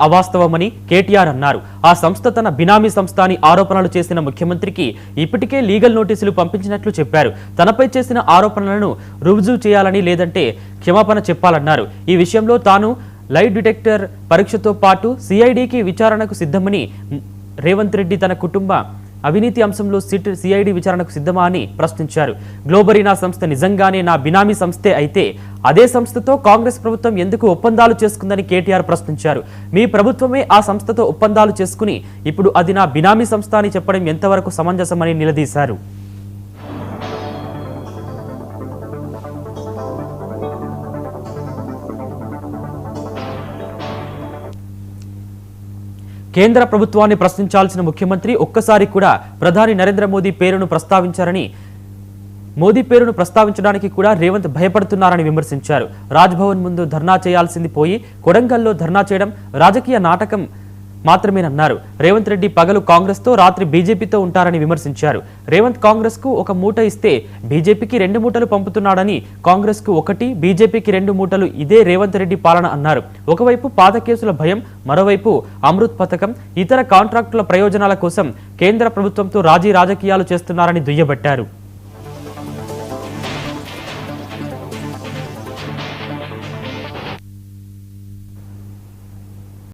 అవాస్తవమని కేటీఆర్ అన్నారు. ఆ సంస్థ తన బినామీ సంస్థ అని ఆరోపణలు చేసిన ముఖ్యమంత్రికి ఇప్పటికే లీగల్ నోటీసులు పంపించినట్లు చెప్పారు. తనపై చేసిన ఆరోపణలను రుజువు చేయాలని లేదంటే క్షమాపణ చెప్పాలన్నారు. ఈ విషయంలో తాను లై డిటెక్టర్ పరీక్షతో పాటు సిఐడికి విచారణకు సిద్ధమని రేవంత్ రెడ్డి తన కుటుంబ అవినీతి అంశంలో సిఐడి విచారణకు సిద్ధమా అని ప్రశ్నించారు. గ్లోబరీనా సంస్థ నిజంగానే నా బినామీ సంస్థే అయితే అదే సంస్థతో కాంగ్రెస్ ప్రభుత్వం ఎందుకు ఒప్పందాలు చేసుకుందని కేటీఆర్ ప్రశ్నించారు. మీ ప్రభుత్వమే ఆ సంస్థతో ఒప్పందాలు చేసుకుని ఇప్పుడు అది నా బినామీ సంస్థ అని చెప్పడం ఎంతవరకు సమంజసమని నిలదీశారు. కేంద్ర ప్రభుత్వాన్ని ప్రశ్నించాల్సిన ముఖ్యమంత్రి ఒక్కసారి కూడా ప్రధాని నరేంద్ర మోదీ పేరును ప్రస్తావించారని మోదీ పేరును ప్రస్తావించడానికి కూడా రేవంత్ భయపడుతున్నారని విమర్శించారు. రాజ్భవన్ ముందు ధర్నా చేయాల్సింది పోయి కొడంగల్లో ధర్నా చేయడం రాజకీయ నాటకం మాత్రమేనన్నారు. రేవంత్ రెడ్డి పగలు కాంగ్రెస్తో రాత్రి బీజేపీతో ఉంటారని విమర్శించారు. రేవంత్ కాంగ్రెస్కు ఒక మూట ఇస్తే బీజేపీకి 2 మూటలు పంపుతున్నాడని, కాంగ్రెస్కు 1 బీజేపీకి 2 మూటలు ఇదే రేవంత్ రెడ్డి పాలన అన్నారు. ఒకవైపు పాత కేసుల భయం, మరోవైపు అమృత్ పథకం, ఇతర కాంట్రాక్టుల ప్రయోజనాల కోసం కేంద్ర ప్రభుత్వంతో రాజకీయాలు చేస్తున్నారని దుయ్యబట్టారు.